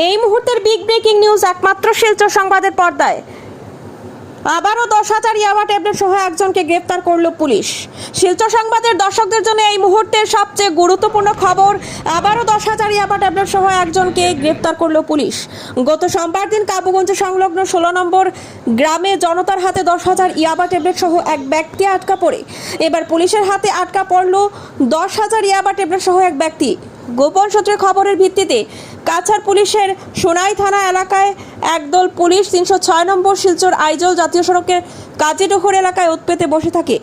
এই মুহূর্তের big breaking news একমাত্র শিলচর সংবাদের পর্দায়। আবারও 10,000 ইয়াবা ট্যাবলেট সহ একজনকে গ্রেফতার করল পুলিশ। শিলচর সংবাদের দর্শকদের জন্য এই মুহূর্তের সবচেয়ে গুরুত্বপূর্ণ খবর, আবারও 10,000 ইয়াবা ট্যাবলেট সহ একজনকে গ্রেফতার করল পুলিশ। গত সোমবার দিন কাবুগঞ্জ সংলগ্ন 16 নম্বর গ্রামে জনতার হাতে 10,000 ইয়াবা ট্যাবলেট সহ এক ব্যক্তি আটকা পড়ে। এবার পুলিশের হাতে আটকা পড়ল 10,000 ইয়াবা ট্যাবলেট সহ এক ব্যক্তি। গোপন সূত্রে খবরের ভিত্তিতে কাছাড় পুলিশের সোনাই থানা এলাকায় একদল পুলিশ 306 নম্বর শিলচর আইজল জাতীয় সড়কের কাজীডোহর এলাকায় উৎপেতে বসে থাকে।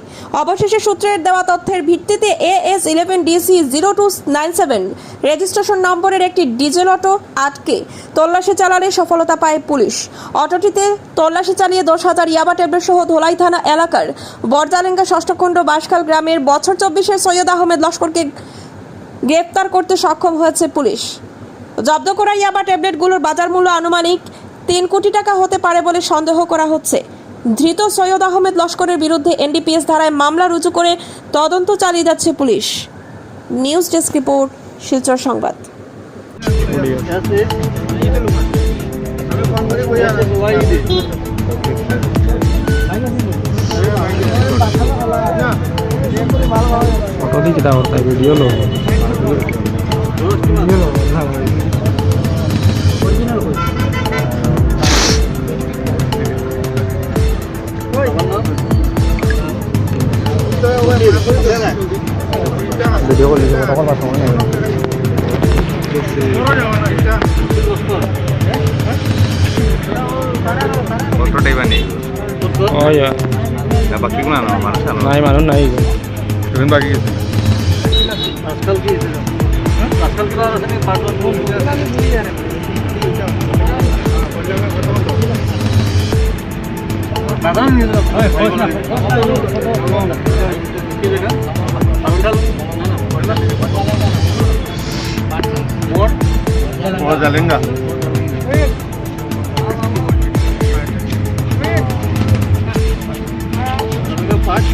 অবশেষে সূত্রের দেওয়া তথ্যের ভিত্তিতে AS11DC 0297 রেজিস্ট্রেশন নম্বরের একটি ডিজেল অটো আটকে তল্লাশি চালালে সফলতা পায় পুলিশ। অটোটিতে তল্লাশি চালিয়ে 10,000 ইয়াবা ট্যাবলেট সহ ধোলাই থানা এলাকার বরজালেঙ্গা ষষ্ঠখণ্ড বাসখাল গ্রামের বছর 24-এর সৈয়দ আহমেদ লস্করকে গ্রেফতার করতে সক্ষম হয়েছে পুলিশ। জব্দ করা ইয়াবা ট্যাবলেটগুলোর বাজার মূল্য আনুমানিক 3 কোটি টাকা হতে পারে বলে সন্দেহ করা হচ্ছে। ধৃত সৈয়দ আহমেদ লস্করের বিরুদ্ধে NDPS ধারায় মামলা রুজু করে তদন্ত চালিয়ে যাচ্ছে police. News desk report, Silchar সংবাদ। क्या होता है वीडियो लो वीडियो को लीजिए तक बात होने फोटोटाই বানি ও ইয়া না বাকি কোন না মানুষ নাই মানুষ নাই এখন বাকি গেছে আজকাল কি আজকাল কি আর আছে পাঁচজন লোক দাদা নিয়ে যাও হয় না কি দেখা আজকাল মোট বরজালেঙ্গা পাঁচ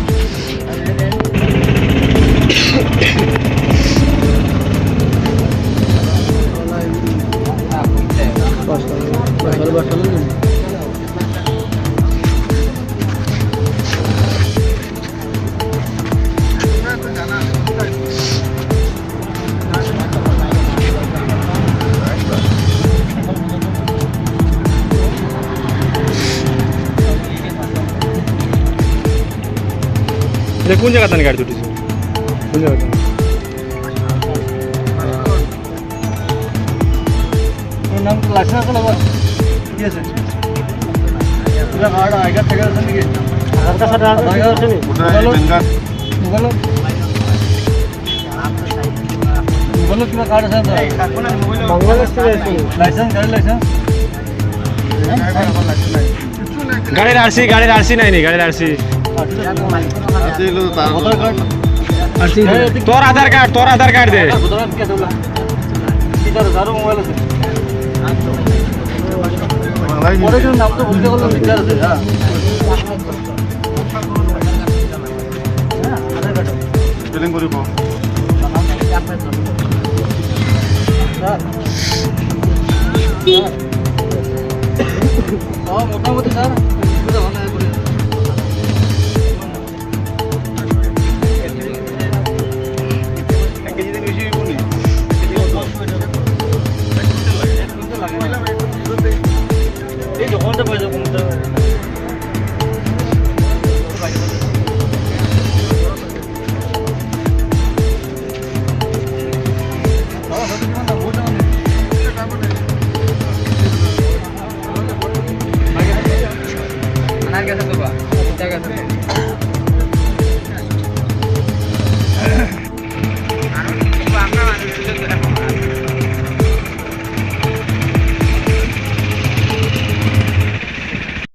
কোন জায়গা থেকে গাড়ি উঠেছে কোন জায়গা নাম লাইসেন্স আছে লাগা কি আছে পুরা কার্ড আইগা থেকে আছে নাকি আধার কার্ড আইগা আছে নি মোবাইল কিবা কার্ড আছে বাংলাদেশ থেকে আছে লাইসেন্স গাড়ি লাইসেন্স গাড়ির আরসি নাই নি গাড়ির আরসি তোর আধার কার্ড দে মোবাইল আছে পরে নাম তো বলতে গেলে বিচার আছে স্পেলিং করিব মোটামুটি স্যার এই দোকানটা পাই যাবো আনার গেছে তো বা জায়গা আছে